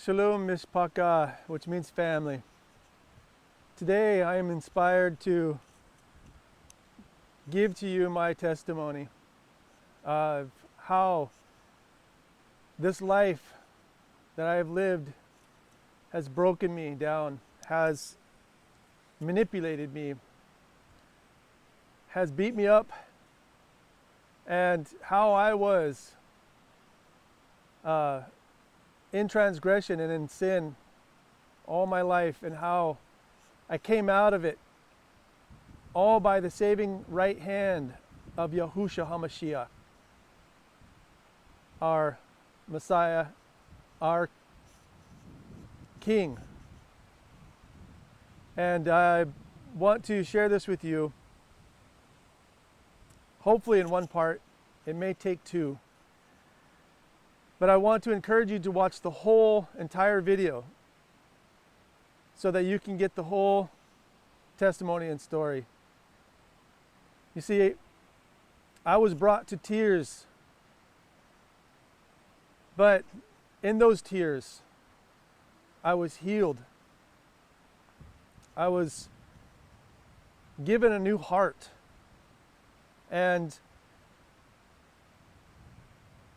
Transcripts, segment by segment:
Shalom Mishpaka, which means family. Today I am inspired to give to you my testimony of how this life that I have lived has broken me down, has manipulated me, has beat me up, and how I was in transgression and in sin all my life, and how I came out of it all by the saving right hand of Yahusha Ha Mashiach, our Messiah, our King. And I want to share this with you, hopefully in one part. It may take two. But I want to encourage you to watch the whole entire video so that you can get the whole testimony and story. You see, I was brought to tears, but in those tears, I was healed. I was given a new heart and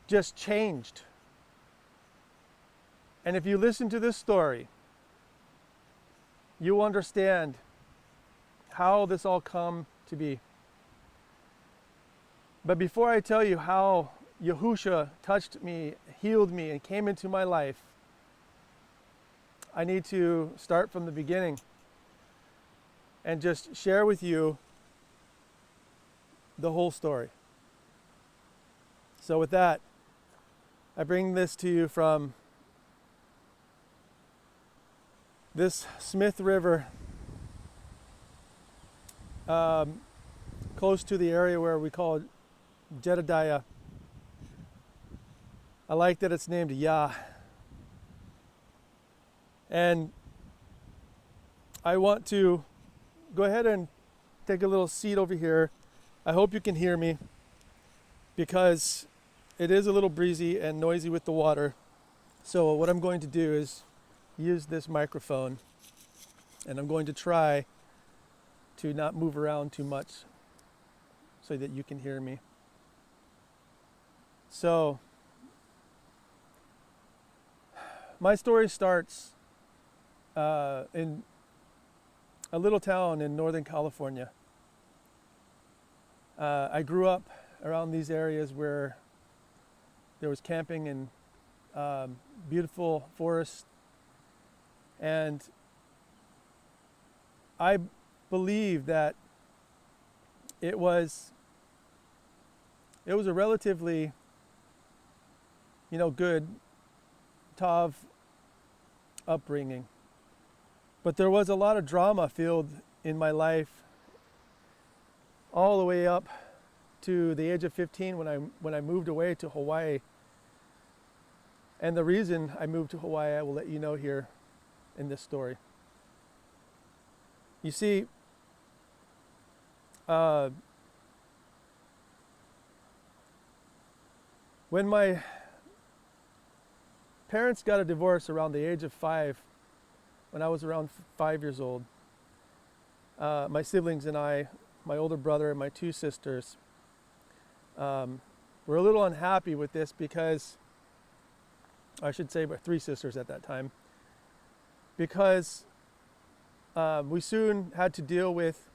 just changed. And if you listen to this story, you will understand how this all come to be. But before I tell you how Yahusha touched me, healed me, and came into my life, I need to start from the beginning and just share with you the whole story. So with that, I bring this to you from this Smith River, close to the area where we call Jedediah. I like that it's named Yah. And I want to go ahead and take a little seat over here. I hope you can hear me, because it is a little breezy and noisy with the water. So what I'm going to do is use this microphone, and I'm going to try to not move around too much so that you can hear me. So my story starts in a little town in Northern California. I grew up around these areas where there was camping and beautiful forests. And I believe that it was a relatively, good Tav upbringing. But there was a lot of drama filled in my life all the way up to the age of 15 when I moved away to Hawaii. And the reason I moved to Hawaii, I will let you know here in this story. You see, when my parents got a divorce around the age of 5, when I was around 5 years old, my siblings and I, my older brother and my 2 sisters, were a little unhappy with this, because I should say my 3 sisters at that time, because we soon had to deal with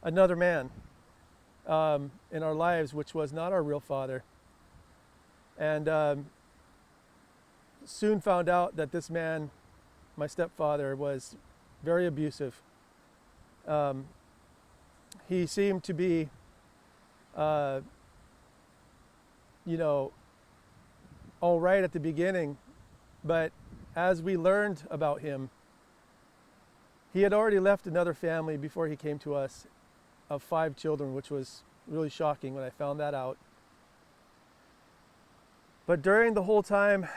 another man in our lives, which was not our real father. And soon found out that this man, my stepfather, was very abusive. He seemed to be, all right at the beginning, but as we learned about him, he had already left another family before he came to us of 5 children, which was really shocking when I found that out. But during the whole time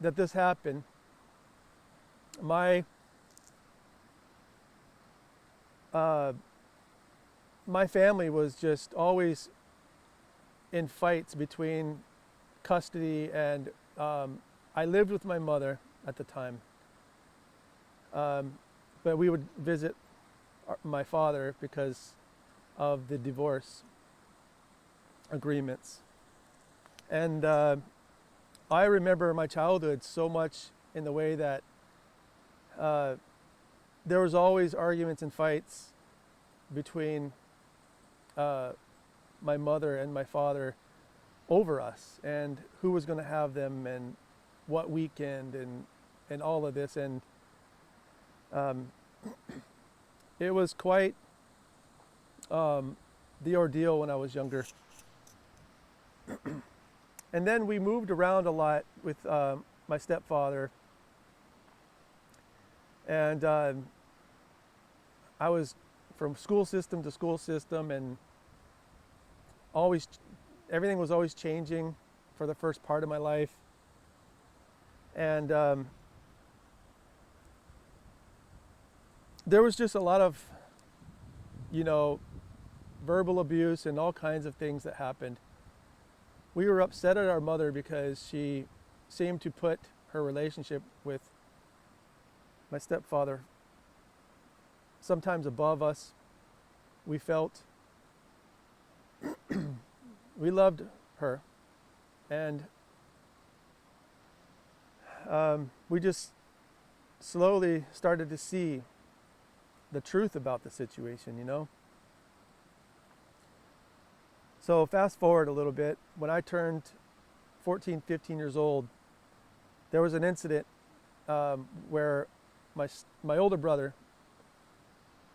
that this happened, my family was just always in fights between custody and I lived with my mother at the time, but we would visit my father because of the divorce agreements. And I remember my childhood so much in the way that there was always arguments and fights between my mother and my father over us and who was going to have them and what weekend and all of this. And it was quite the ordeal when I was younger. And then we moved around a lot with my stepfather. And I was from school system to school system, and everything was always changing for the first part of my life. And there was just a lot of, verbal abuse and all kinds of things that happened. We were upset at our mother because she seemed to put her relationship with my stepfather sometimes above us. We felt we loved her, and we just slowly started to see the truth about the situation, So fast forward a little bit, when I turned 14, 15 years old, there was an incident where my older brother,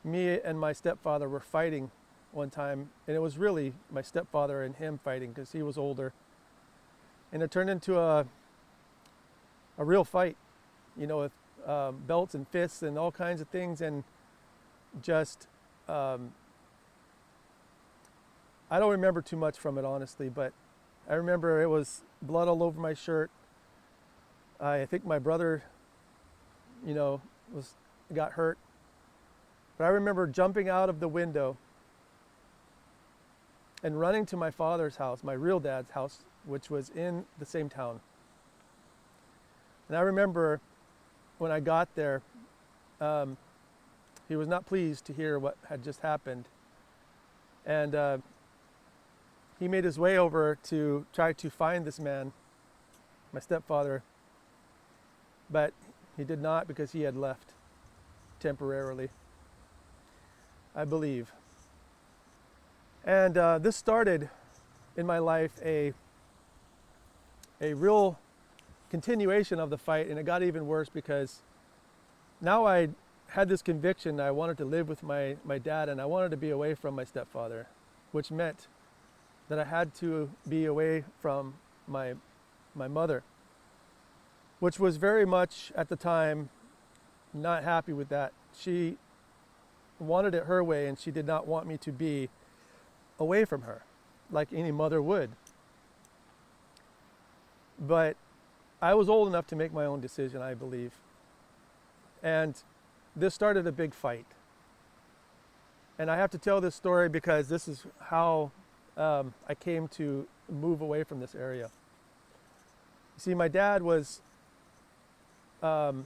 me and my stepfather were fighting one time, and it was really my stepfather and him fighting because he was older. And it turned into a real fight, with belts and fists and all kinds of things, and just I don't remember too much from it, honestly, but I remember it was blood all over my shirt. I think my brother, got hurt. But I remember jumping out of the window and running to my father's house, my real dad's house, which was in the same town. And I remember when I got there, he was not pleased to hear what had just happened. And he made his way over to try to find this man, my stepfather, but he did not because he had left temporarily, I believe. And this started in my life a real continuation of the fight, and it got even worse because now I had this conviction that I wanted to live with my dad, and I wanted to be away from my stepfather, which meant that I had to be away from my mother, which was very much at the time not happy with that. She wanted it her way, and she did not want me to be away from her like any mother would. But I was old enough to make my own decision, I believe. And this started a big fight. And I have to tell this story because this is how I came to move away from this area. You see, my dad was in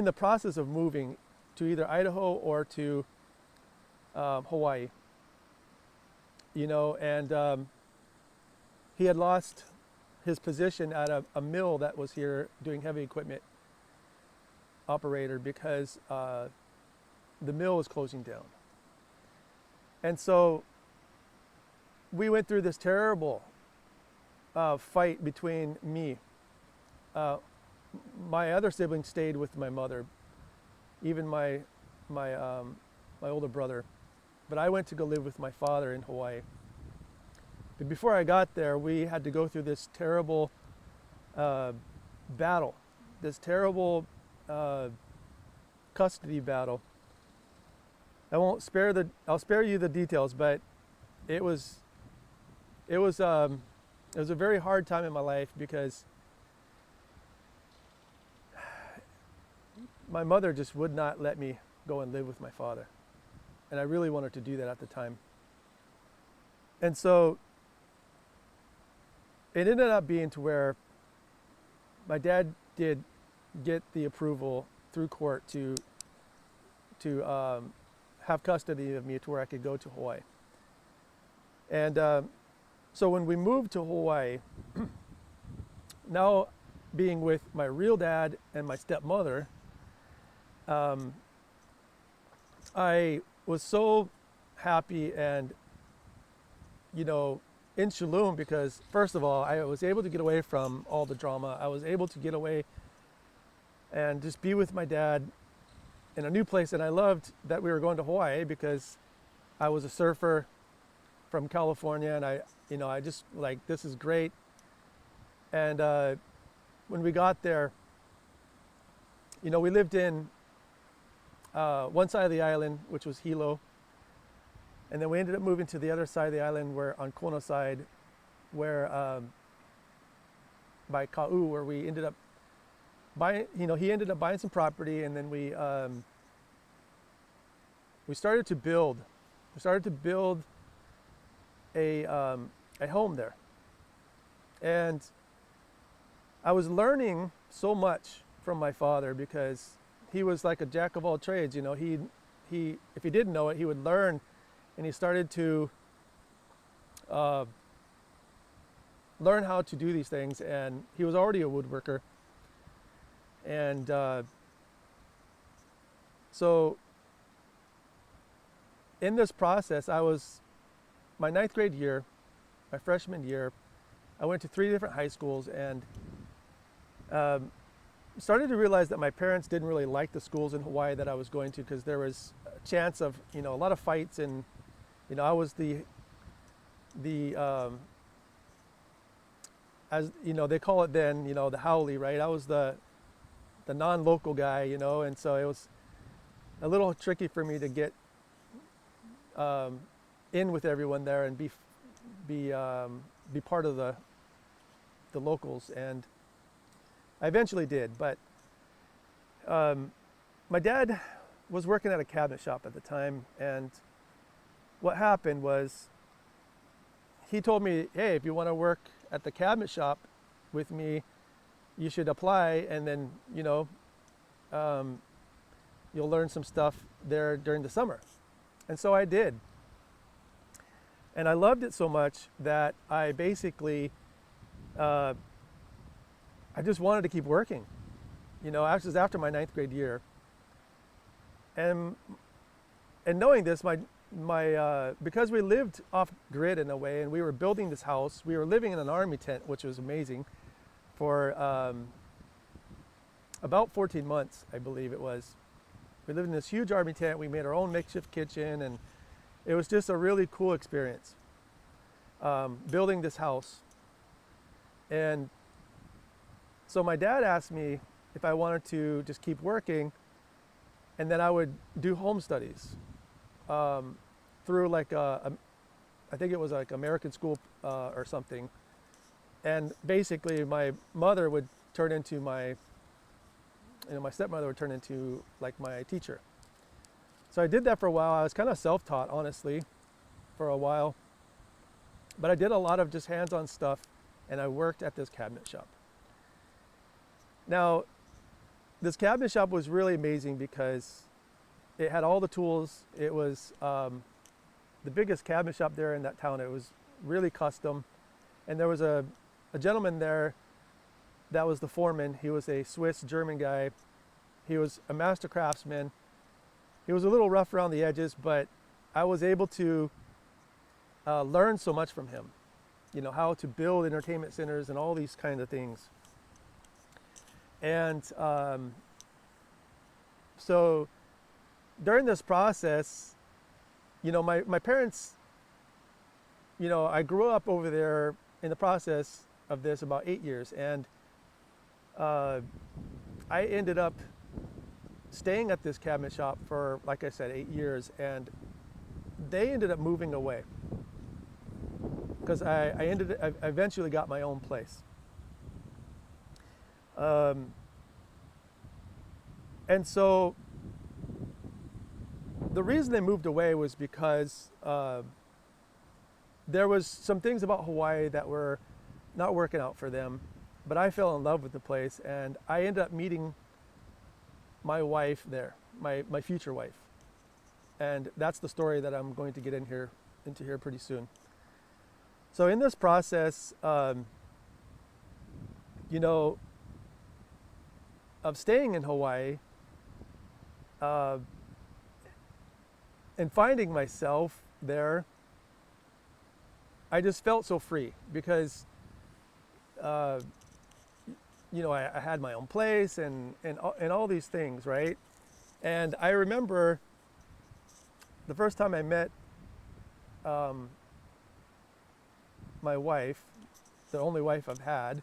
the process of moving to either Idaho or to Hawaii. And he had lost his position at a mill that was here doing heavy equipment operator because the mill was closing down. And so we went through this terrible fight between me. My other siblings stayed with my mother, even my older brother. But I went to go live with my father in Hawaii. But before I got there, we had to go through this terrible battle, this terrible custody battle. I'll spare you the details, but it was a very hard time in my life because my mother just would not let me go and live with my father. And I really wanted to do that at the time. And so it ended up being to where my dad did get the approval through court to have custody of me to where I could go to Hawaii. And so when we moved to Hawaii, now being with my real dad and my stepmother, I was so happy and, in shalom, because first of all, I was able to get away from all the drama. I was able to get away and just be with my dad in a new place. And I loved that we were going to Hawaii because I was a surfer from California, and I just like, this is great. And when we got there, we lived in one side of the island, which was Hilo. And then we ended up moving to the other side of the island, where on Kona side, where by Ka'u, where we ended up buying, he ended up buying some property, and then we started to build. We started to build a home there. And I was learning so much from my father, because he was like a jack of all trades. He if he didn't know it, he would learn. And he started to learn how to do these things, and he was already a woodworker. And so in this process, I was my 9th grade year, my freshman year, I went to 3 different high schools, and started to realize that my parents didn't really like the schools in Hawaii that I was going to, because there was a chance of, a lot of fights. And I was the as they call it then, the haole, right? I was the non-local guy, and so it was a little tricky for me to get in with everyone there and be part of the locals. And I eventually did, but my dad was working at a cabinet shop at the time, and what happened was he told me, hey, if you want to work at the cabinet shop with me, you should apply, and then you'll learn some stuff there during the summer. And so I did, and I loved it so much that I basically I just wanted to keep working. This was after my 9th grade year, and knowing this, my because we lived off grid in a way, and we were building this house. We were living in an army tent, which was amazing, for about 14 months, I believe it was. We lived in this huge army tent. We made our own makeshift kitchen, and it was just a really cool experience, building this house. And so my dad asked me if I wanted to just keep working, and then I would do home studies through like I think it was like American School or something. And basically my mother would turn into my stepmother would turn into like my teacher. So I did that for a while. I was kind of self-taught, honestly, for a while. But I did a lot of just hands-on stuff, and I worked at this cabinet shop. Now, this cabinet shop was really amazing because it had all the tools. It was the biggest cabinet shop there in that town. It was really custom. And there was a gentleman there that was the foreman. He was a Swiss-German guy. He was a master craftsman. He was a little rough around the edges, but I was able to learn so much from him. How to build entertainment centers and all these kind of things. And so during this process, my parents, I grew up over there in the process of this about 8 years, and I ended up staying at this cabinet shop for, like I said, 8 years, and they ended up moving away because I eventually got my own place. And so the reason they moved away was because there was some things about Hawaii that were not working out for them. but I fell in love with the place, and I ended up meeting my wife there, my future wife. And that's the story that I'm going to get into here pretty soon. So in this process, you know, of staying in Hawaii, and finding myself there, I just felt so free because, you know, I had my own place and all these things, right? And I remember the first time I met my wife, the only wife I've had,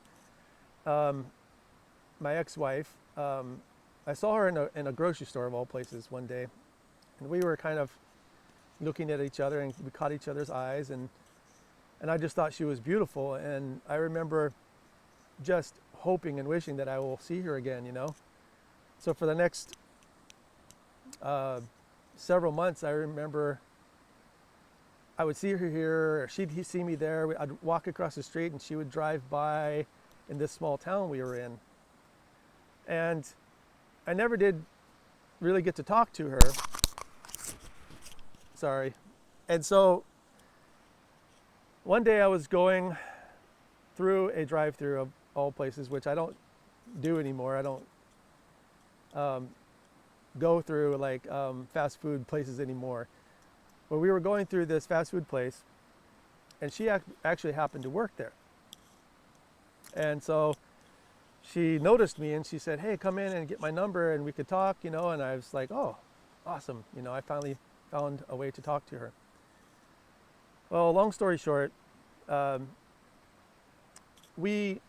my ex-wife. I saw her in a grocery store of all places one day, and we were kind of looking at each other, and we caught each other's eyes, and I just thought she was beautiful. And I remember just hoping and wishing that I will see her again, you know. So for the next several months, I remember I would see her here, or she'd see me there. I'd walk across the street and she would drive by in this small town we were in. And I never did really get to talk to her. Sorry. And so one day I was going through a drive-through of all places, which I don't do anymore. I don't go through like fast food places anymore. But we were going through this fast food place, and she actually happened to work there. And so she noticed me and she said, "Hey, come in and get my number and we could talk," you know. And I was like, "Oh, awesome." You know, I finally found a way to talk to her. Well, long story short, we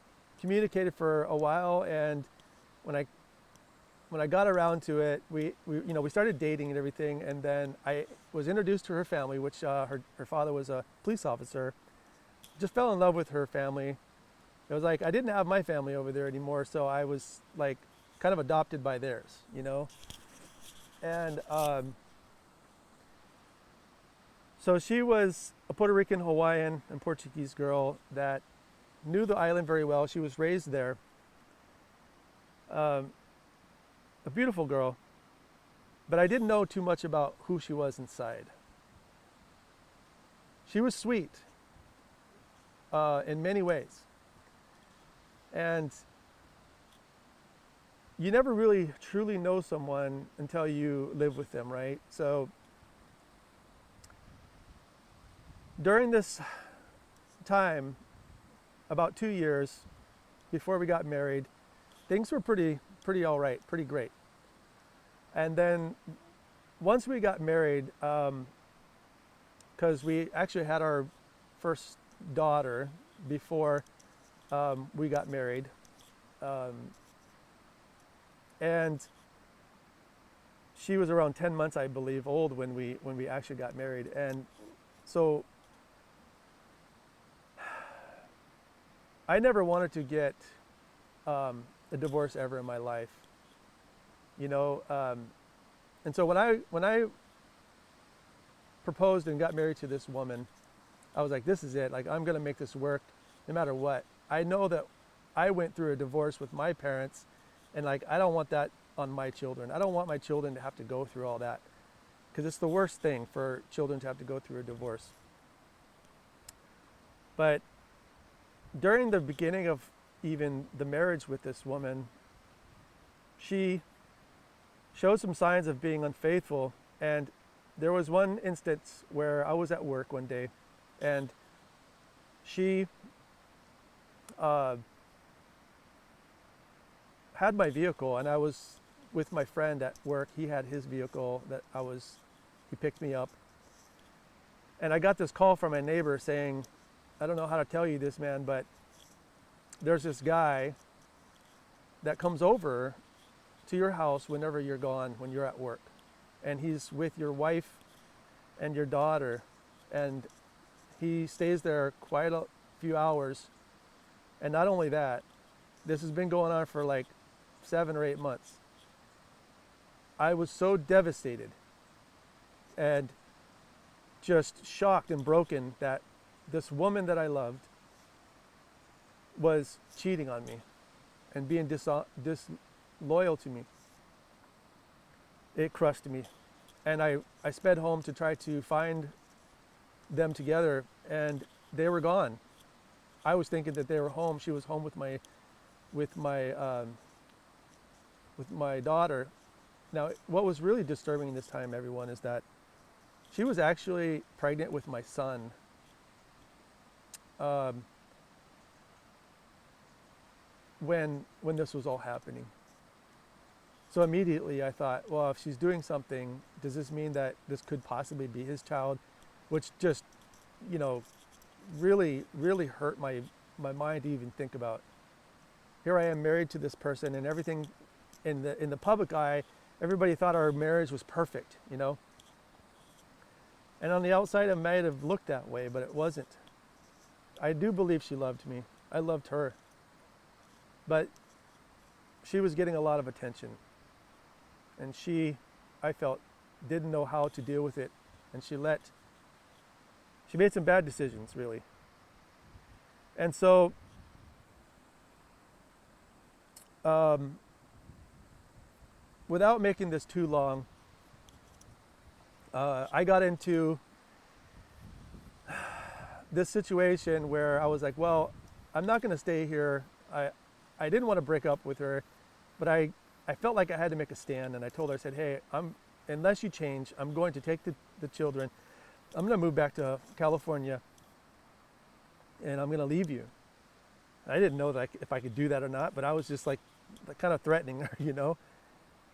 communicated for a while, and when I got around to it, we started dating and everything, and then I was introduced to her family, which her father was a police officer. Just fell in love with her family. It was like I didn't have my family over there anymore, so I was like kind of adopted by theirs, you know. And so she was a Puerto Rican, Hawaiian, and Portuguese girl that knew the island very well. She was raised there. A beautiful girl, but I didn't know too much about who she was inside. She was sweet in many ways. And you never really truly know someone until you live with them, right? So during this time, about 2 years before we got married, things were pretty all right, pretty great. And then once we got married, because we actually had our first daughter before we got married, and she was around 10 months, I believe, old when we actually got married. And so I never wanted to get a divorce ever in my life, you know. And so when I proposed and got married to this woman, I was like, this is it. Like, I'm gonna make this work no matter what. I know that I went through a divorce with my parents, and like, I don't want that on my children. I don't want my children to have to go through all that, because it's the worst thing for children to have to go through a divorce. But during the beginning of even the marriage with this woman, she showed some signs of being unfaithful. And there was one instance where I was at work one day, and she had my vehicle, and I was with my friend at work. He had his vehicle that he picked me up. And I got this call from my neighbor saying, "I don't know how to tell you this, man, but there's this guy that comes over to your house whenever you're gone, when you're at work. And he's with your wife and your daughter. And he stays there quite a few hours. And not only that, this has been going on for like 7 or 8 months." I was so devastated and just shocked and broken that this woman that I loved was cheating on me and being disloyal to me. It crushed me. And I sped home to try to find them together, and they were gone. I was thinking that they were home. She was home with my daughter. Now, what was really disturbing this time, everyone, is that she was actually pregnant with my son. When this was all happening. So immediately I thought, well, if she's doing something, does this mean that this could possibly be his child? Which just, really, really hurt my mind to even think about. Here I am married to this person, and everything in the public eye, everybody thought our marriage was perfect, And on the outside, it might have looked that way, but it wasn't. I do believe she loved me. I loved her. But she was getting a lot of attention. And she, I felt, didn't know how to deal with it. And she made some bad decisions, really. And so, without making this too long, I got into this situation where I was like, well, I'm not going to stay here. I didn't want to break up with her, but I felt like I had to make a stand, and I told her, I said, hey, unless you change, I'm going to take the children. I'm going to move back to California, and I'm going to leave you. I didn't know that if I could do that or not, but I was just like kind of threatening her,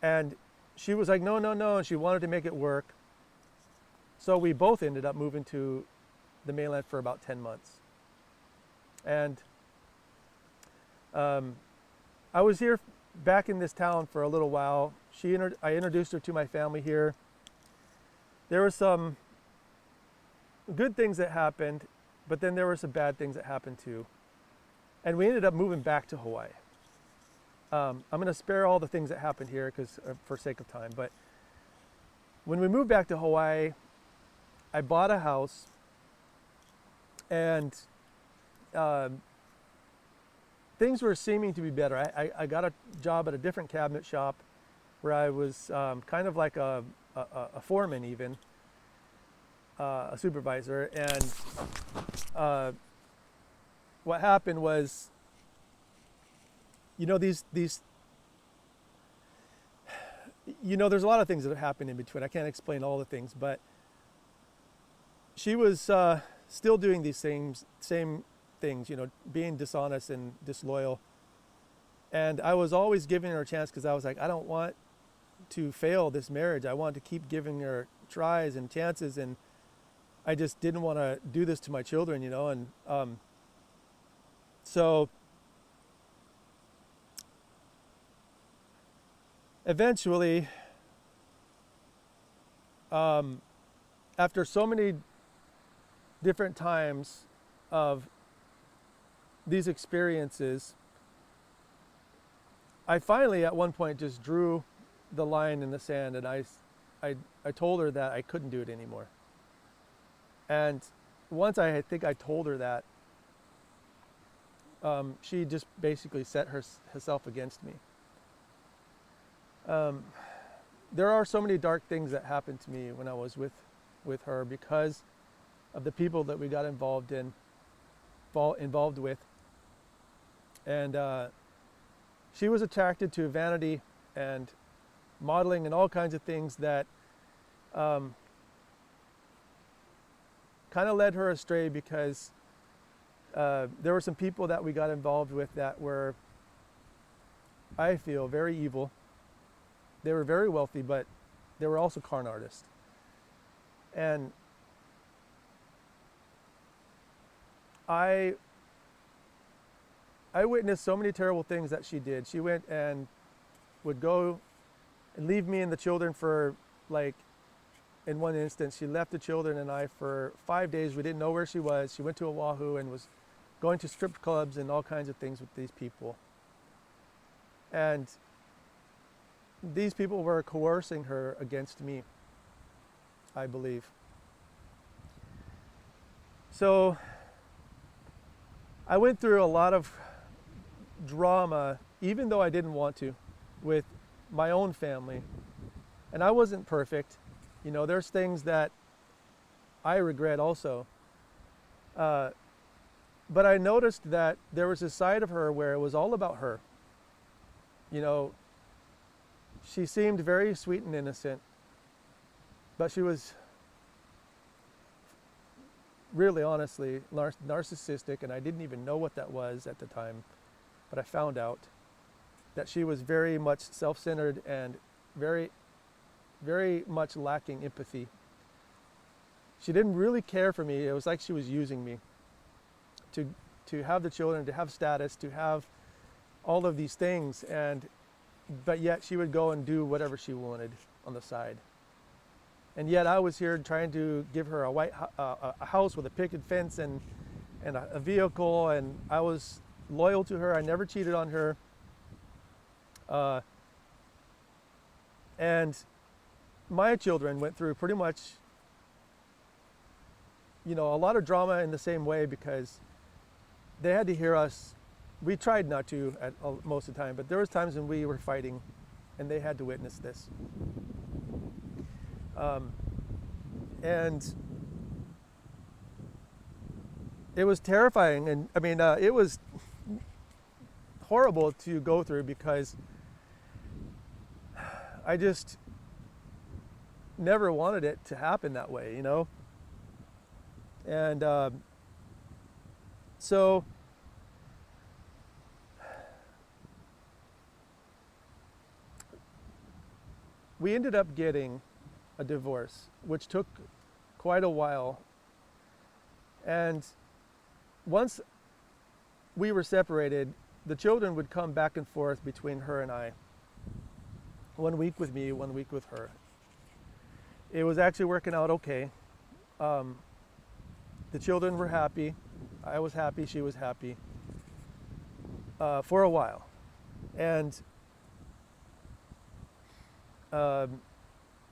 And she was like, no, and she wanted to make it work. So we both ended up moving to the mainland for about 10 months. And I was here back in this town for a little while. I introduced her to my family here. There were some good things that happened, but then there were some bad things that happened too. And we ended up moving back to Hawaii. I'm going to spare all the things that happened here for sake of time. But when we moved back to Hawaii, I bought a house, and things were seeming to be better. I got a job at a different cabinet shop where I was kind of like a foreman even, a supervisor. And what happened was, there's a lot of things that have happened in between. I can't explain all the things, but she was still doing these same things, being dishonest and disloyal. And I was always giving her a chance because I was like, I don't want to fail this marriage. I want to keep giving her tries and chances, and I just didn't want to do this to my children, and so eventually, after so many different times of these experiences, I finally at one point just drew the line in the sand, and I told her that I couldn't do it anymore. And once I think I told her that, she just basically set herself against me. There are so many dark things that happened to me when I was with her because of the people that we got involved with. And she was attracted to vanity and modeling and all kinds of things that kind of led her astray, because there were some people that we got involved with that were, I feel, very evil. They were very wealthy, but they were also con artists. And I witnessed so many terrible things that she did. She went and would go and leave me and the children for, like, in one instance, she left the children and I for 5 days. We didn't know where she was. She went to Oahu and was going to strip clubs and all kinds of things with these people. And these people were coercing her against me, I believe. So I went through a lot of drama, even though I didn't want to, with my own family. And I wasn't perfect. You know, there's things that I regret also. But I noticed that there was a side of her where it was all about her. You know, she seemed very sweet and innocent, but she was really, honestly, narcissistic, and I didn't even know what that was at the time, but I found out that she was very much self-centered and very, very much lacking empathy. She didn't really care for me. It was like she was using me to have the children, to have status, to have all of these things, but yet she would go and do whatever she wanted on the side. And yet I was here trying to give her a house with a picket fence and a vehicle, and I was loyal to her. I never cheated on her. And my children went through pretty much, you know, a lot of drama in the same way, because they had to hear us. We tried not to most of the time, but there was times when we were fighting and they had to witness this. And it was terrifying, and I mean, it was horrible to go through, because I just never wanted it to happen that way, you know? And so we ended up getting a divorce, which took quite a while. And once we were separated, the children would come back and forth between her and I. 1 week with me, 1 week with her. It was actually working out okay. The children were happy. I was happy. She was happy. For a while. And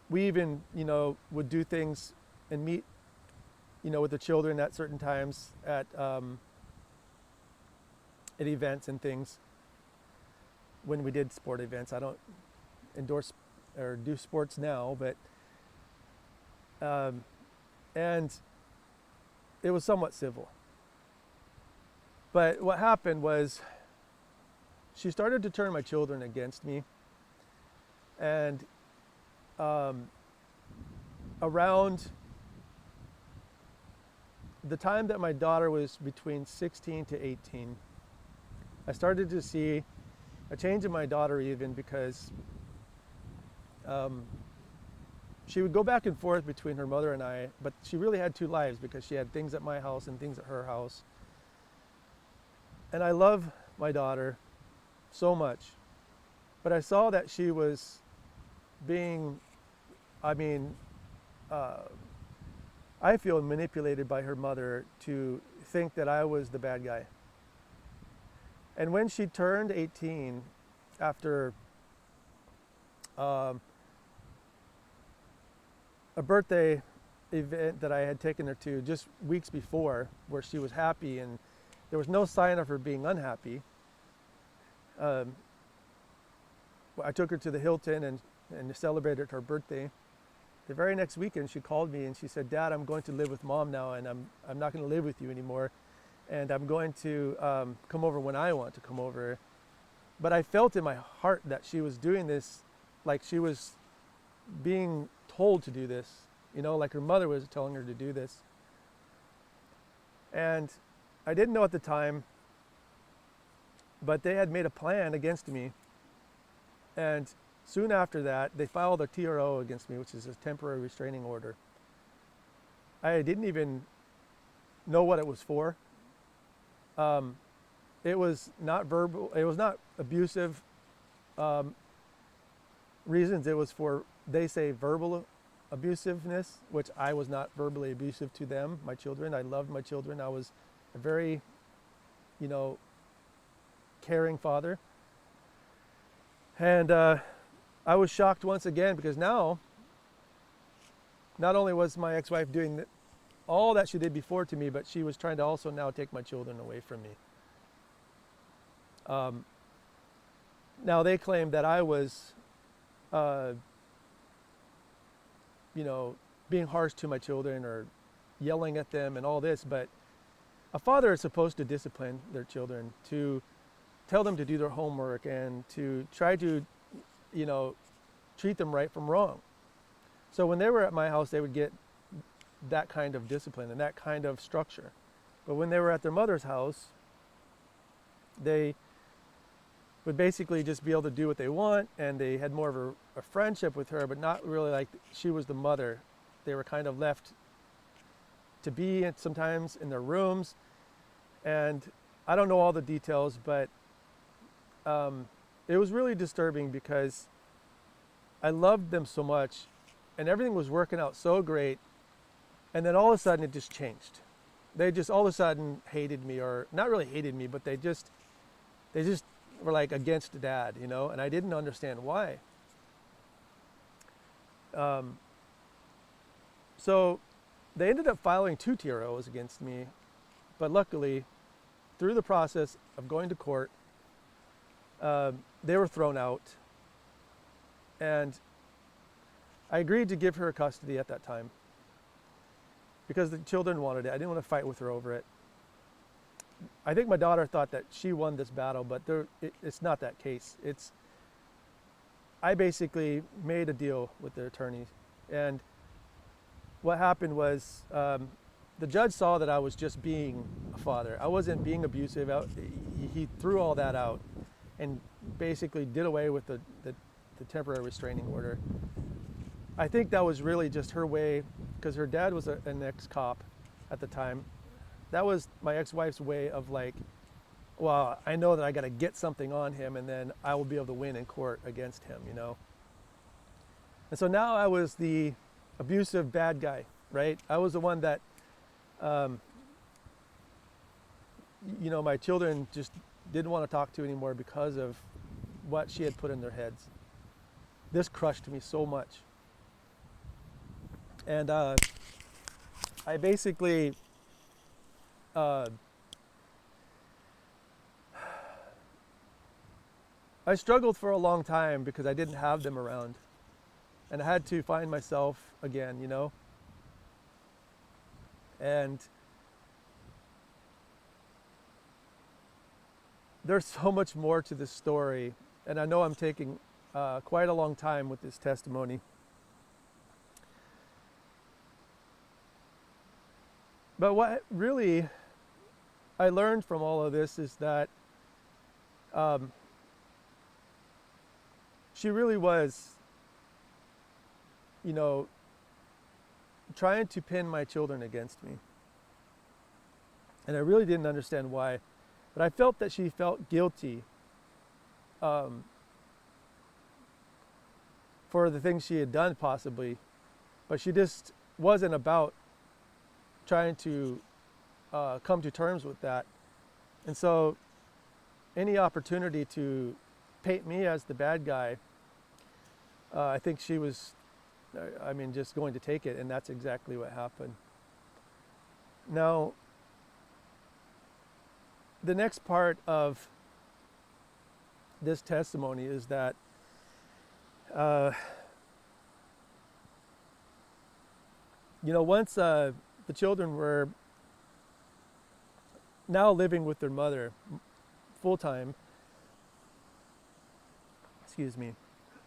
we even, you know, would do things and meet, you know, with the children at certain times at events and things. When we did sport events, I don't endorse or do sports now, but and it was somewhat civil. But what happened was she started to turn my children against me. And around the time that my daughter was between 16 to 18, I started to see a change in my daughter, even because she would go back and forth between her mother and I, but she really had two lives, because she had things at my house and things at her house. And I love my daughter so much, but I saw that she was being, I feel manipulated by her mother to think that I was the bad guy. And when she turned 18, after a birthday event that I had taken her to just weeks before, where she was happy and there was no sign of her being unhappy, I took her to the Hilton and celebrated her birthday. The very next weekend, she called me and she said, "Dad, I'm going to live with Mom now, and I'm not going to live with you anymore, and I'm going to come over when I want to come over." But I felt in my heart that she was doing this like she was being told to do this, you know, like her mother was telling her to do this. And I didn't know at the time, but they had made a plan against me. And soon after that, they filed a TRO against me, which is a temporary restraining order. I didn't even know what it was for. It was not verbal, it was not abusive reasons. It was for, they say, verbal abusiveness, which I was not verbally abusive to them, my children. I loved my children. I was a very, you know, caring father. And I was shocked once again, because now, not only was my ex-wife doing all that she did before to me, but she was trying to also now take my children away from me. Now they claim that I was, being harsh to my children or yelling at them and all this, but a father is supposed to discipline their children, to tell them to do their homework and to try to, treat them right from wrong. So when they were at my house, they would get that kind of discipline and that kind of structure. But when they were at their mother's house, they would basically just be able to do what they want, and they had more of a friendship with her, but not really like she was the mother. They were kind of left to be sometimes in their rooms, and I don't know all the details, but it was really disturbing because I loved them so much and everything was working out so great, and then all of a sudden it just changed. They just all of a sudden hated me, or not really hated me, but they just were like against Dad, and I didn't understand why. So they ended up filing 2 TROs against me, but luckily, through the process of going to court, they were thrown out, and I agreed to give her custody at that time because the children wanted it. I didn't want to fight with her over it. I think my daughter thought that she won this battle, but it's not that case. I basically made a deal with the attorney, and what happened was the judge saw that I was just being a father. I wasn't being abusive. He threw all that out and basically did away with the temporary restraining order. I think that was really just her way, because her dad was an ex-cop at the time. That was my ex-wife's way of like, well, I know that I got to get something on him, and then I will be able to win in court against him, And so now I was the abusive bad guy, right? I was the one that, my children just didn't want to talk to anymore because of what she had put in their heads. This crushed me so much. And I basically, I struggled for a long time because I didn't have them around. And I had to find myself again, And there's so much more to this story. And I know I'm taking quite a long time with this testimony. But what really I learned from all of this is that she really was, trying to pin my children against me. And I really didn't understand why. But I felt that she felt guilty for the things she had done possibly. But she just wasn't about trying to come to terms with that. And so any opportunity to paint me as the bad guy, I think she was, just going to take it, and that's exactly what happened. Now, the next part of this testimony is that once the children were now living with their mother full time,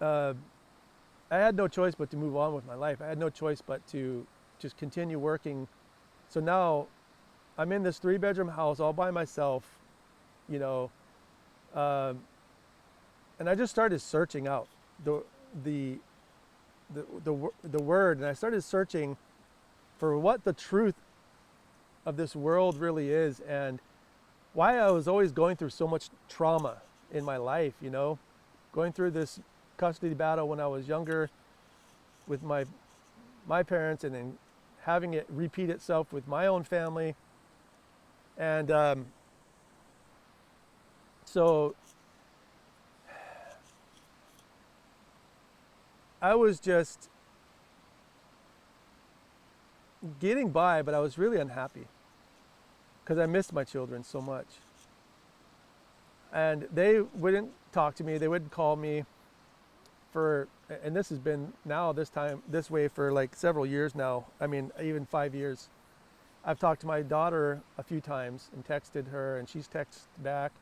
I had no choice but to move on with my life. I had no choice but to just continue working. So now I'm in this 3-bedroom house all by myself, and I just started searching out the word, and I started searching for what the truth of this world really is, and why I was always going through so much trauma in my life, going through this custody battle when I was younger with my parents, and then having it repeat itself with my own family. And so I was just getting by, but I was really unhappy because I missed my children so much. And they wouldn't talk to me. They wouldn't call me for, and this has been now this way for like several years now. I mean, even 5 years. I've talked to my daughter a few times and texted her, and she's texted back.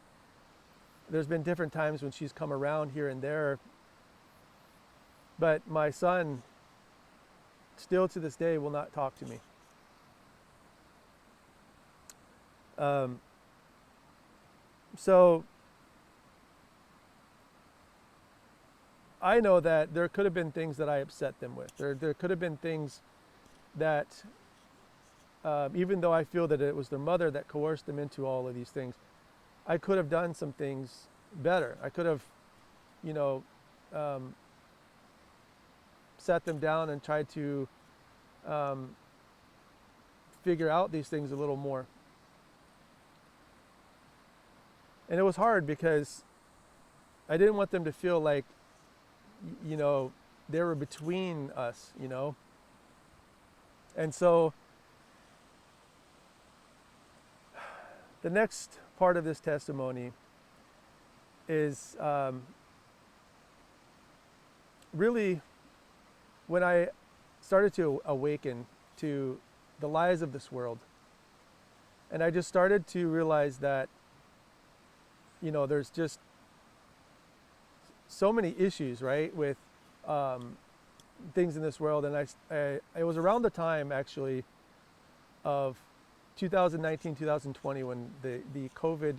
There's been different times when she's come around here and there. But my son, still to this day, will not talk to me. So I know that there could have been things that I upset them with. There could have been things that, even though I feel that it was their mother that coerced them into all of these things, I could have done some things better. I could have, sat them down and tried to figure out these things a little more. And it was hard because I didn't want them to feel like, they were between us, And so the next part of this testimony is really when I started to awaken to the lies of this world. And I just started to realize that, there's just so many issues, right, with things in this world. And it was around the time, actually, of 2019, 2020, when the COVID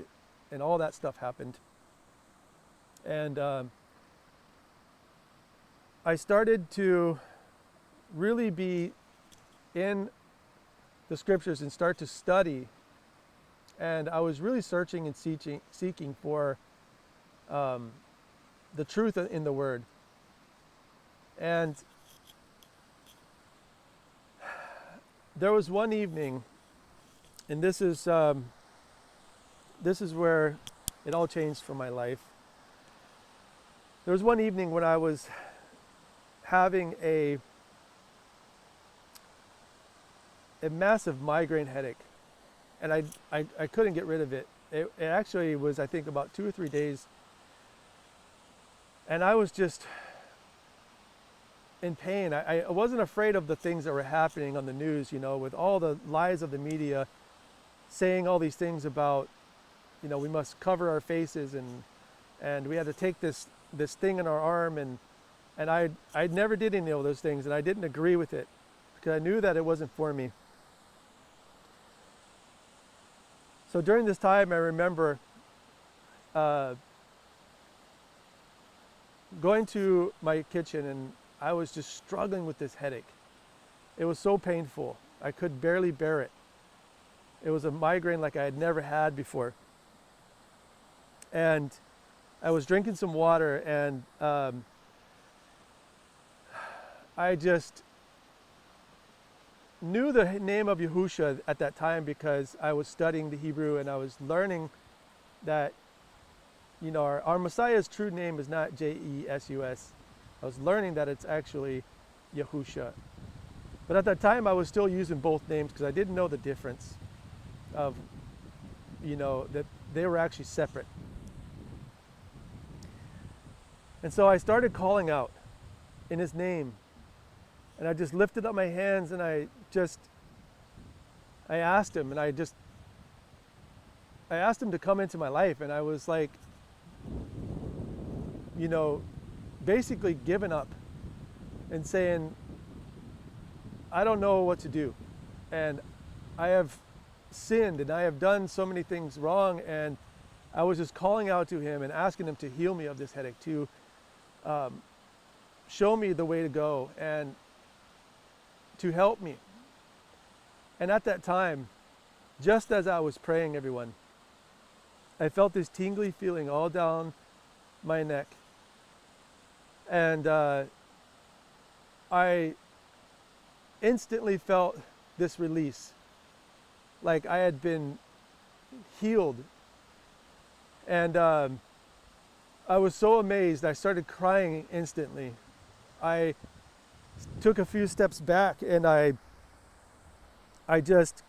and all that stuff happened. And I started to really be in the scriptures and start to study. And I was really searching and seeking for the truth in the Word. And there was one evening, and this is where it all changed for my life. There was one evening when I was having a massive migraine headache, and I couldn't get rid of it. It actually was, I think, about 2 or 3 days. And I was just in pain. I wasn't afraid of the things that were happening on the news, with all the lies of the media saying all these things about, we must cover our faces and we had to take this thing in our arm, and I never did any of those things, and I didn't agree with it because I knew that it wasn't for me. So during this time, I remember going to my kitchen, and I was just struggling with this headache. It was so painful. I could barely bear it. It was a migraine like I had never had before. And I was drinking some water, and I just knew the name of Yahusha at that time because I was studying the Hebrew, and I was learning that our Messiah's true name is not Jesus. I was learning that it's actually Yahusha. But at that time, I was still using both names because I didn't know the difference of, that they were actually separate. And so I started calling out in his name. And I just lifted up my hands, and I asked him, and I asked him to come into my life. And I was like, basically giving up and saying, I don't know what to do. And I have sinned, and I have done so many things wrong. And I was just calling out to him and asking him to heal me of this headache, to show me the way to go and to help me. And at that time, just as I was praying, everyone, I felt this tingly feeling all down my neck. And I instantly felt this release, like I had been healed. And I was so amazed, I started crying instantly. I took a few steps back, and I just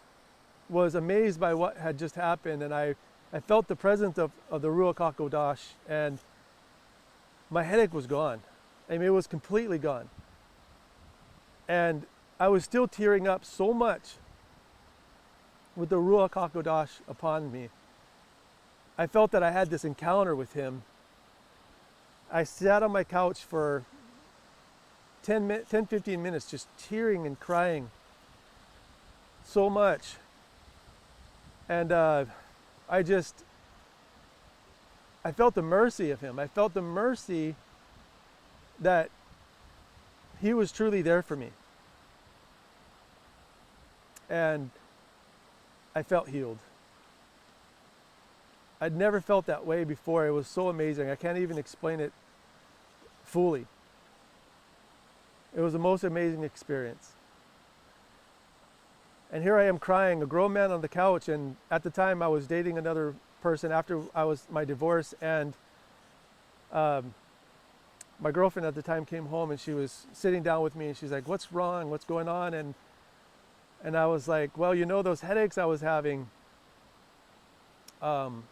was amazed by what had just happened. And I I felt the presence of the Ruach Ha Qadash, and my headache was gone. I mean, it was completely gone. And I was still tearing up so much with the Ruach Ha Qadash upon me. I felt that I had this encounter with him. I sat on my couch for 10-15 minutes just tearing and crying so much. And I felt the mercy of him. I felt the mercy that he was truly there for me. And I felt healed. I'd never felt that way before. It was so amazing. I can't even explain it fully. It was the most amazing experience. And here I am crying, a grown man on the couch, and at the time I was dating another person after my divorce, and my girlfriend at the time came home, and she was sitting down with me, and she's like, "What's wrong? What's going on?" And I was like, "Well, you know those headaches I was having?" And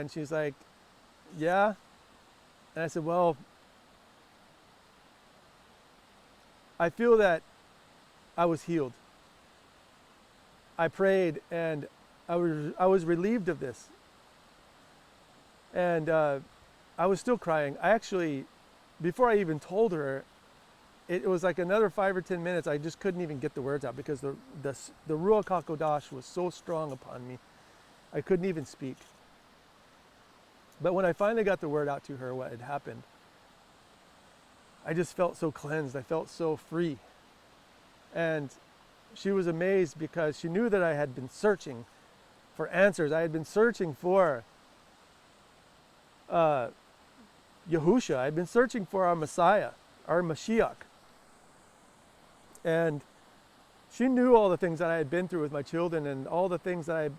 she's like, "Yeah." And I said, "Well, I feel that I was healed. I prayed, and I was relieved of this." And I was still crying. I actually, before I even told her, it was like another 5 or 10 minutes. I just couldn't even get the words out because the Ruach Ha Qadash was so strong upon me. I couldn't even speak. But when I finally got the word out to her, what had happened, I just felt so cleansed. I felt so free. And she was amazed because she knew that I had been searching for answers. I had been searching for Yahusha. I had been searching for our Messiah, our Mashiach. And she knew all the things that I had been through with my children and all the things that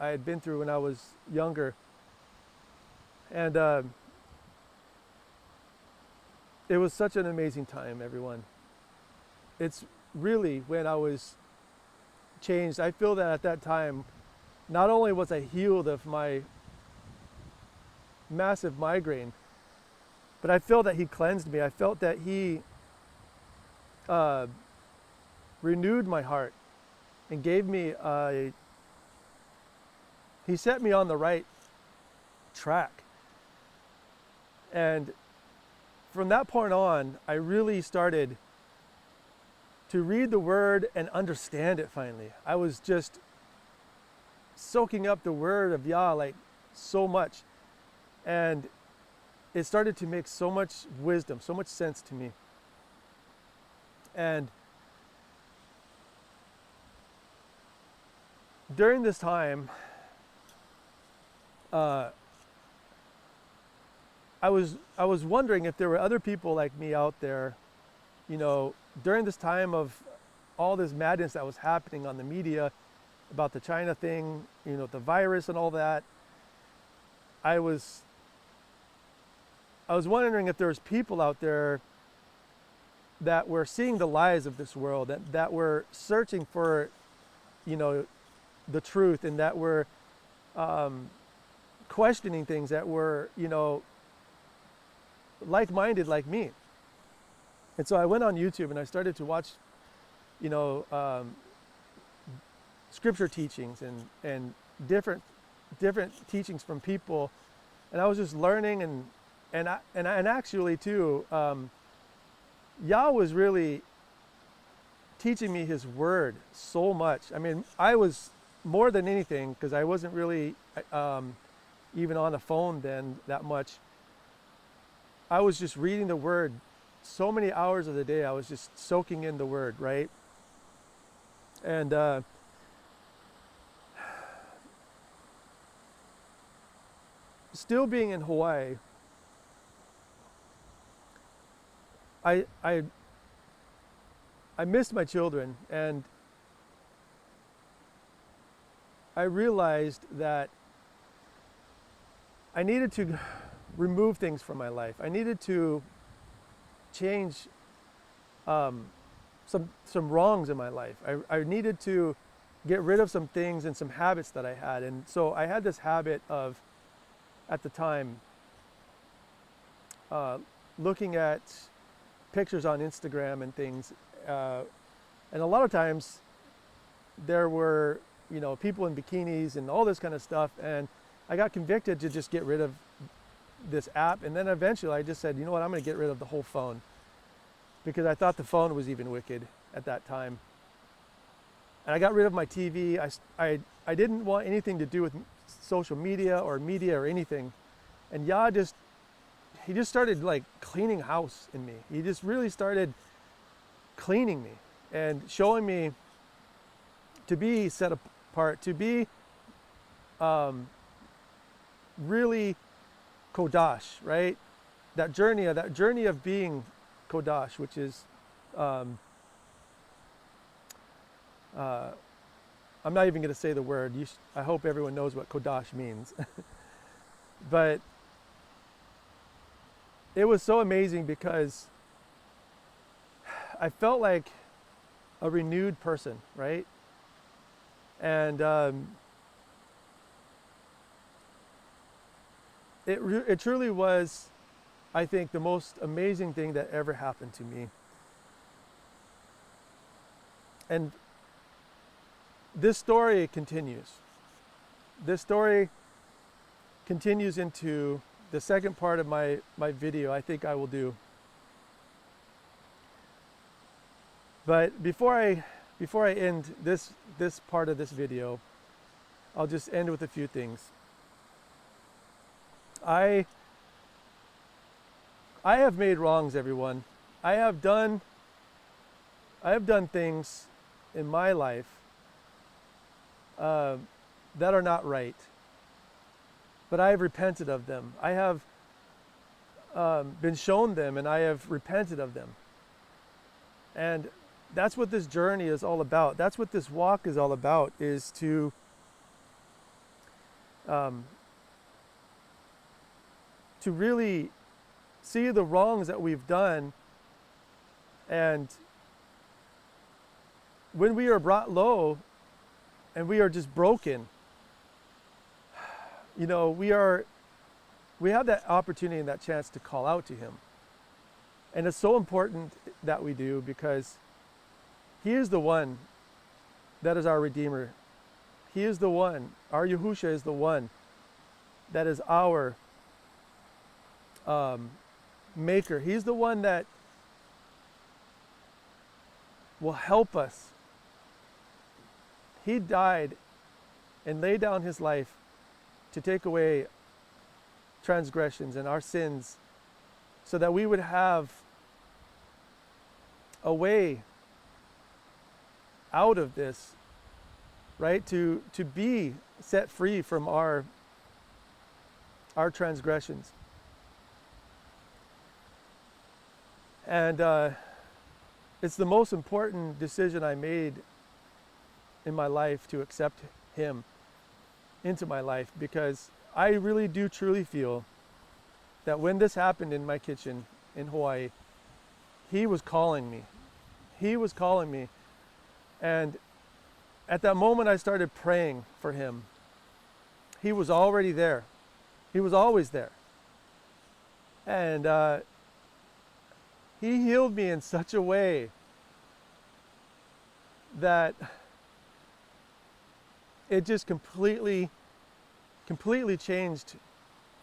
I had been through when I was younger. And it was such an amazing time, everyone. It's really when I was changed. I feel that at that time, not only was I healed of my massive migraine, but I felt that he cleansed me. I felt that he renewed my heart and gave me he set me on the right track. And from that point on, I really started to read the word and understand it finally. I was just soaking up the word of Yah like so much. And it started to make so much wisdom, so much sense to me. And during this time, I was wondering if there were other people like me out there, you know, during this time of all this madness that was happening on the media about the China thing, you know, the virus and all that. I was wondering if there was people out there that were seeing the lies of this world, that were searching for, you know, the truth, and that were questioning things, that were, you know, like-minded like me. And so I went on YouTube and I started to watch, you know, scripture teachings and different teachings from people, and I was just learning and actually too, Yah was really teaching me His word so much. I mean, I was more than anything, because I wasn't really even on the phone then that much. I was just reading the word so many hours of the day. I was just soaking in the word, right? And still being in Hawaii, I missed my children, and I realized that I needed to remove things from my life. I needed to change some wrongs in my life. I needed to get rid of some things and some habits that I had. And so I had this habit of, at the time, looking at pictures on Instagram and things. And a lot of times there were, people in bikinis and all this kind of stuff. And I got convicted to just get rid of this app. And then eventually I just said, you know what, I'm going to get rid of the whole phone, because I thought the phone was even wicked at that time. And I got rid of my TV. I didn't want anything to do with social media or anything. And Yah he just started like cleaning house in me. He just really started cleaning me and showing me to be set apart, to be really Qadash, right? That journey of being Qadash, which is I'm not even going to say the word. I hope everyone knows what Qadash means. But it was so amazing because I felt like a renewed person, right? And it truly was, I think, the most amazing thing that ever happened to me. And this story continues. This story continues into the second part of my video I think I will do. But before I end this part of this video, I'll just end with a few things. I have made wrongs, everyone. I have done things in my life that are not right, but I have repented of them. I have been shown them, and I have repented of them. And that's what this journey is all about. That's what this walk is all about, is to really see the wrongs that we've done, and when we are brought low and we are just broken, we have that opportunity and that chance to call out to him. And it's so important that we do, because he is the one that is our Redeemer. He is the one, our Yahusha is the one that is our Maker. He's the one that will help us. He died and laid down his life to take away transgressions and our sins, so that we would have a way out of this, right? To be set free from our transgressions. And it's the most important decision I made in my life, to accept him into my life, because I really do truly feel that when this happened in my kitchen in Hawaii, he was calling me. He was calling me. And at that moment I started praying for him. He was already there. He was always there. And he healed me in such a way that it just completely changed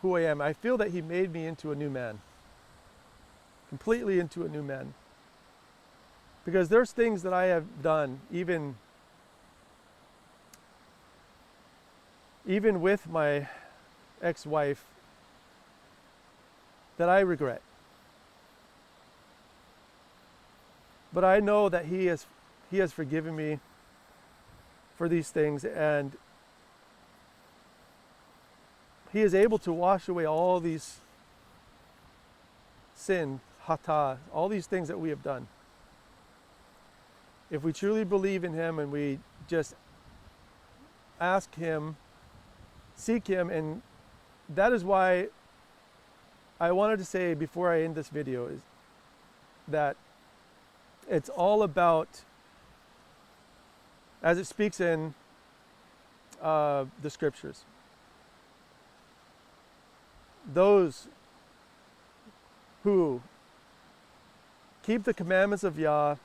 who I am. I feel that he made me into a new man. Completely into a new man. Because there's things that I have done, even with my ex-wife, that I regret. But I know that he has forgiven me for these things, and he is able to wash away all these sin, hata, all these things that we have done. If we truly believe in him and we just ask him, seek him. And that is why I wanted to say before I end this video is that it's all about as it speaks in the scriptures. Those who keep the commandments of Yah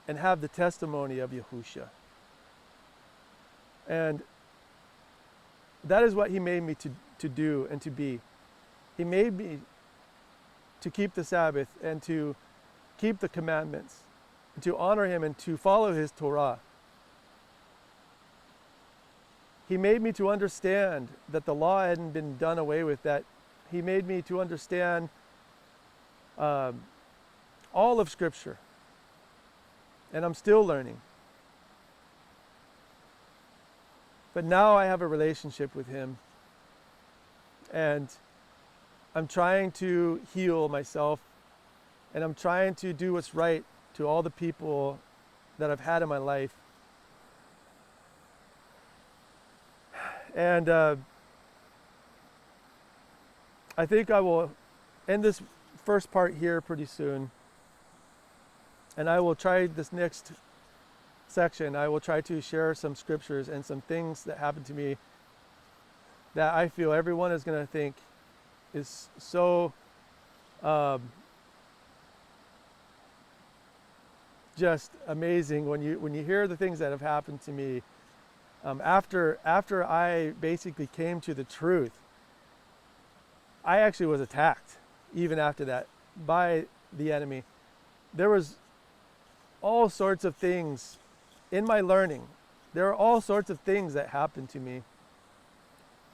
and have the testimony of Yahusha. And that is what he made me to do and to be. He made me to keep the Sabbath and to keep the commandments, and to honor him and to follow his Torah. He made me to understand that the law hadn't been done away with, that he made me to understand all of Scripture. And I'm still learning. But now I have a relationship with him. And I'm trying to heal myself. And I'm trying to do what's right to all the people that I've had in my life. And I think I will end this first part here pretty soon. And I will try this next section. I will try to share some scriptures and some things that happened to me that I feel everyone is going to think is so just amazing when you hear the things that have happened to me. After I basically came to the truth, I actually was attacked even after that by the enemy. There was all sorts of things in my learning. There are all sorts of things that happened to me.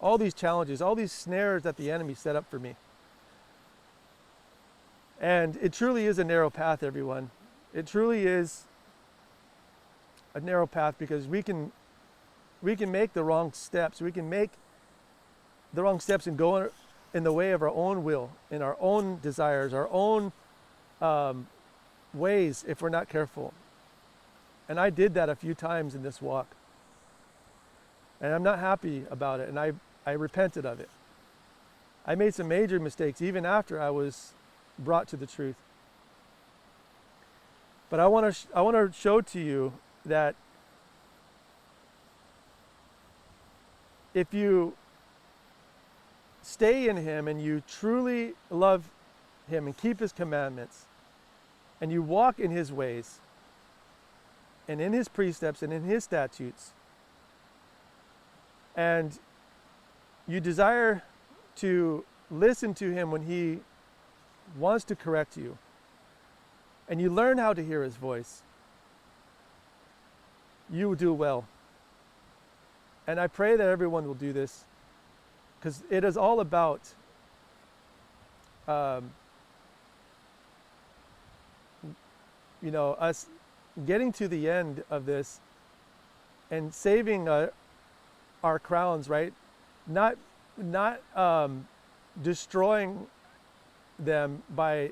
All these challenges, all these snares that the enemy set up for me. And it truly is a narrow path, everyone. It truly is a narrow path because we can make the wrong steps. We can make the wrong steps and go in the way of our own will, in our own desires, our own ways if we're not careful. And I did that a few times in this walk. And I'm not happy about it, and I repented of it. I made some major mistakes even after I was brought to the truth. But I want to show to you that if you stay in him and you truly love him and keep his commandments and you walk in his ways and in his precepts and in his statutes, and you desire to listen to him when he wants to correct you, and you learn how to hear his voice, you will do well. And I pray that everyone will do this, because it is all about us getting to the end of this and saving our crowns, right? Not destroying them by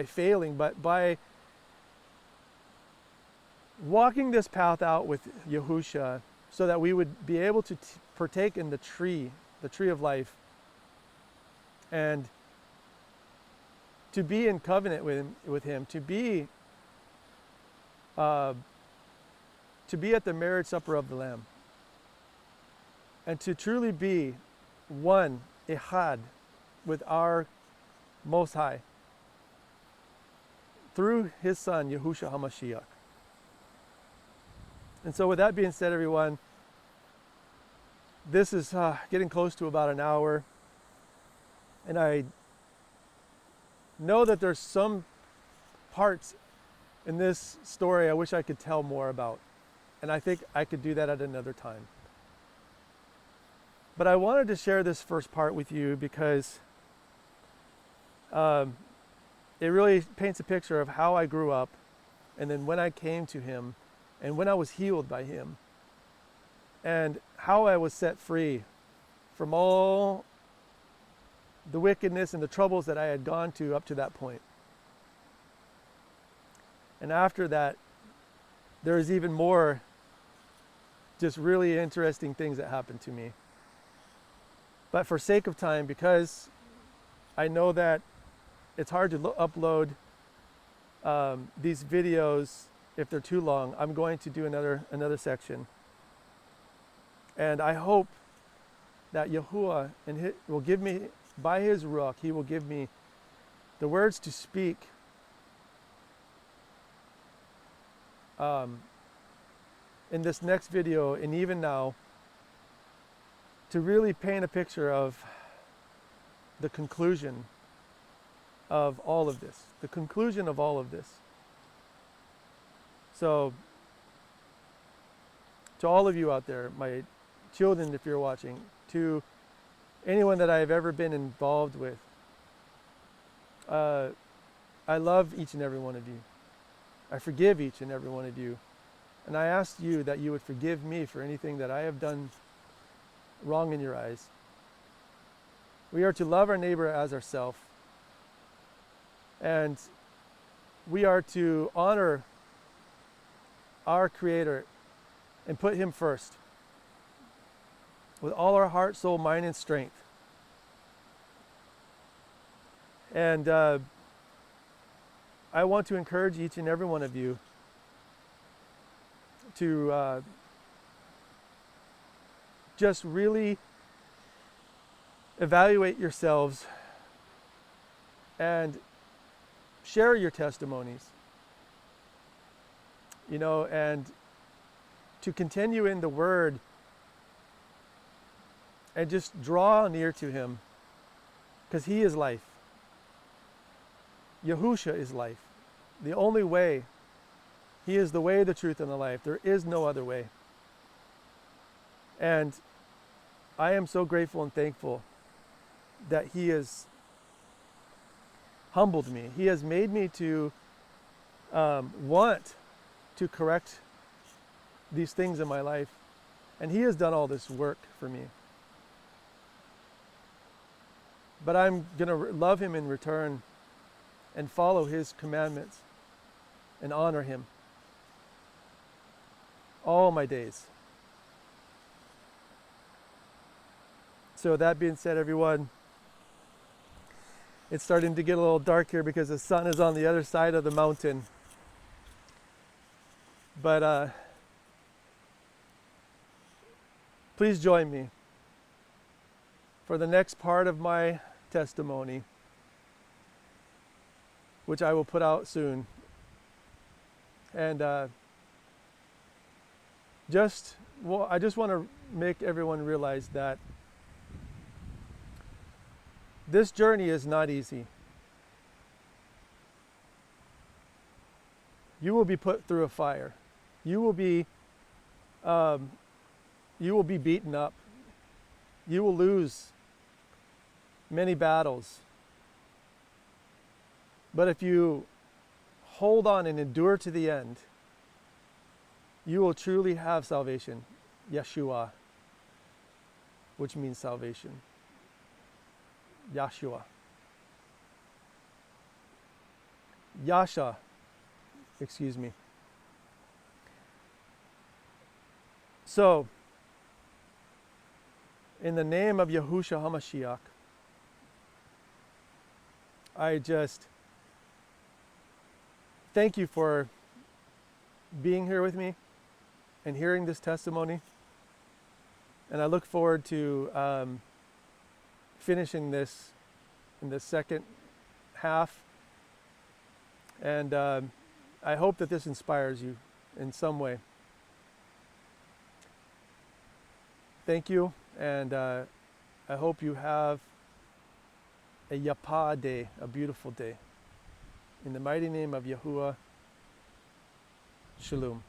failing, but by walking this path out with Yahusha, so that we would be able to partake in the tree of life, and to be in covenant with him, to be at the marriage supper of the Lamb, and to truly be one, Ehad, with our Most High, through his Son, Yahusha Ha Mashiach. And so with that being said, everyone, this is getting close to about an hour. And I know that there's some parts in this story I wish I could tell more about. And I think I could do that at another time. But I wanted to share this first part with you because it really paints a picture of how I grew up, and then when I came to him, and when I was healed by him, and how I was set free from all the wickedness and the troubles that I had gone to up to that point. And after that, there is even more just really interesting things that happened to me. But for sake of time, because I know that it's hard to upload these videos if they're too long, I'm going to do another section. And I hope that Yahuwah will give me, by his Ruach, he will give me the words to speak in this next video, and even now, to really paint a picture of the conclusion of all of this. The conclusion of all of this. So, to all of you out there, my children, if you're watching, to anyone that I've ever been involved with, I love each and every one of you. I forgive each and every one of you. And I ask you that you would forgive me for anything that I have done wrong in your eyes. We are to love our neighbor as ourselves. And we are to honor our Creator and put him first with all our heart, soul, mind, and strength. And I want to encourage each and every one of you to just really evaluate yourselves and share your testimonies, and to continue in the Word and just draw near to him, because he is life. Yahusha is life. The only way. He is the way, the truth, and the life. There is no other way. And I am so grateful and thankful that he has humbled me. He has made me to want to correct these things in my life. And he has done all this work for me. But I'm going to love him in return and follow his commandments and honor him all my days. So that being said, everyone, it's starting to get a little dark here because the sun is on the other side of the mountain. But please join me for the next part of my testimony, which I will put out soon. And I just want to make everyone realize that this journey is not easy. You will be put through a fire. You will be beaten up. You will lose many battles. But if you hold on and endure to the end, you will truly have salvation. Yeshua, which means salvation. Yahshua. Yasha, excuse me. So, in the name of Yahusha Ha Mashiach, I just thank you for being here with me and hearing this testimony. And I look forward to finishing this in the second half. And I hope that this inspires you in some way. Thank you, and I hope you have a Yapah day, a beautiful day. In the mighty name of Yahuwah, Shalom.